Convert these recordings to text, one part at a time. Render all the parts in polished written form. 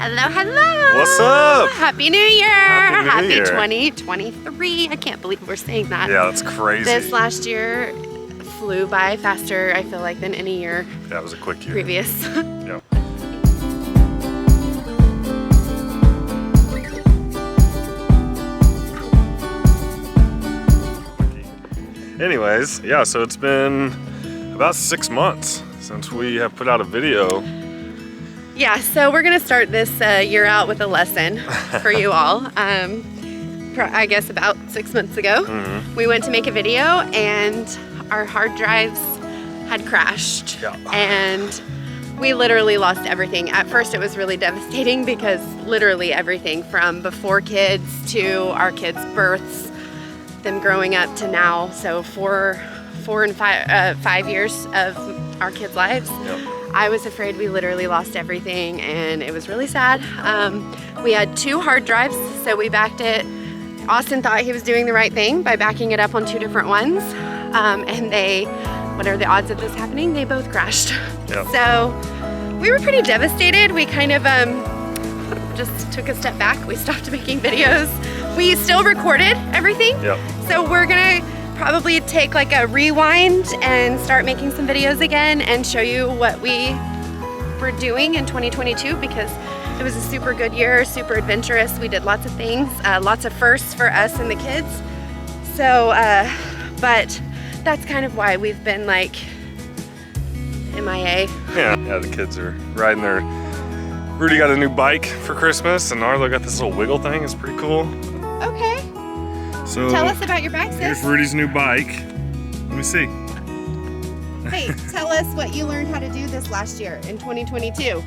Hello, hello. What's up? Happy New Year. Happy New Year. 2023. I can't believe we're saying that. Yeah, that's crazy. This last year flew by faster, I feel like, than any year. That was a quick year. Previous. Yep. Anyways, yeah, so it's been about 6 months since we have put out a video. Yeah, so we're gonna start this year out with a lesson for you all. I guess about 6 months ago, we went to make a video and our hard drives had crashed. Yeah. And we literally lost everything. At first it was really devastating because literally everything from before kids to our kids' births, them growing up to now, so 4 and 5 years of our kids' lives. Yep. I was afraid we literally lost everything and it was really sad. We had 2 hard drives, so we backed it. Austin thought he was doing the right thing by backing it up on 2 different ones. And what are the odds of this happening? They both crashed. Yep. So we were pretty devastated. We kind of just took a step back. We stopped making videos. We still recorded everything. Yep. So we're gonna probably take like a rewind and start making some videos again and show you what we were doing in 2022 because it was a super good year, super adventurous. We did lots of things, lots of firsts for us and the kids. So, but that's kind of why we've been like MIA. Yeah, the kids are riding their... Rudy got a new bike for Christmas and Arlo got this little wiggle thing. It's pretty cool. Okay. So Tell us about your bike, sis. here's Rudy's new bike. Let me see. Hey, tell us what you learned how to do this last year in 2022.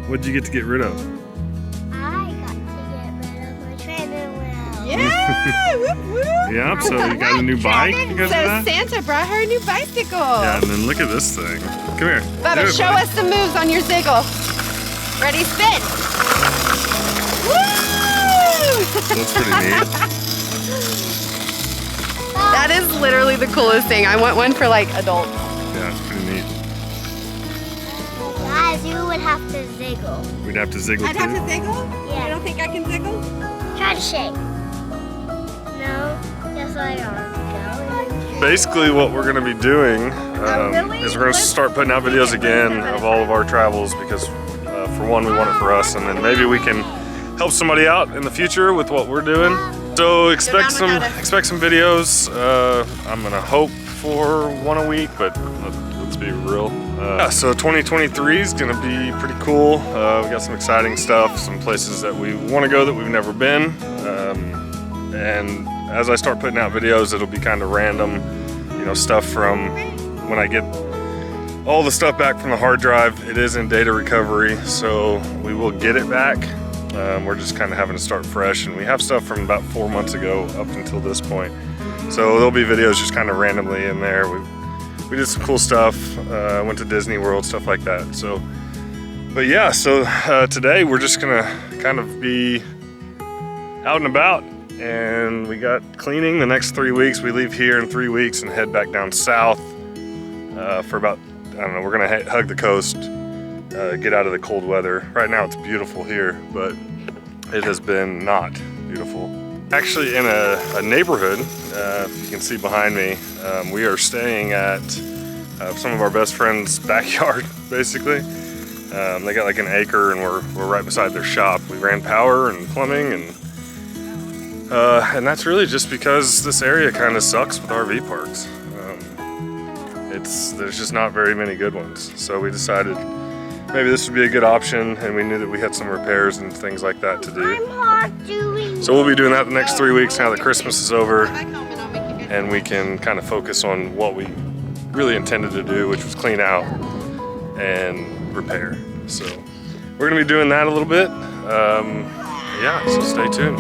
What'd you get rid of? I got to get rid of my training wheel. Yeah! Whoop, whoop. Yep, so you got a new bike because of So that? Santa brought her a new bicycle. Yeah, and then look at this thing. Come here. Bubba, Do it, show buddy. us some moves on your ziggle. Ready, spin. Woo! That's pretty neat. That is literally the coolest thing. I want one for like adults. Yeah, it's pretty neat. Guys, you would have to ziggle. We'd have to ziggle I'd have too. to ziggle? Yeah. You don't think I can ziggle? Try to shake. No, yes I are. Basically what we're going to be doing really? is we're going to start putting out videos again of all of our travels because for one we want it for us and then maybe we can help somebody out in the future with what we're doing. So expect some videos. I'm going to hope for 1 a week, but let's be real. Yeah, so 2023 is going to be pretty cool. We got some exciting stuff, some places that we want to go that we've never been. And as I start putting out videos, it'll be kind of random, you know, stuff from when I get all the stuff back from the hard drive. It is in data recovery, so we will get it back. We're just kind of having to start fresh, and we have stuff from about 4 months ago up until this point. So there'll be videos just kind of randomly in there. We did some cool stuff, went to Disney World, stuff like that. So, but yeah, so today we're just gonna kind of be out and about. And we got cleaning the next 3 weeks. We leave here in 3 weeks and head back down south for about, I don't know, we're gonna hug the coast, get out of the cold weather. Right now it's beautiful here, but it has been not beautiful. Actually in a neighborhood, if you can see behind me, we are staying at some of our best friends' backyard, basically. They got like an acre and we're right beside their shop. We ran power and plumbing and that's really just because this area kind of sucks with RV parks. There's just not very many good ones. So we decided maybe this would be a good option, and we knew that we had some repairs and things like that to do. So we'll be doing that the next 3 weeks now that Christmas is over, and we can kind of focus on what we really intended to do, which was clean out and repair. So we're gonna be doing that a little bit. Yeah, so stay tuned.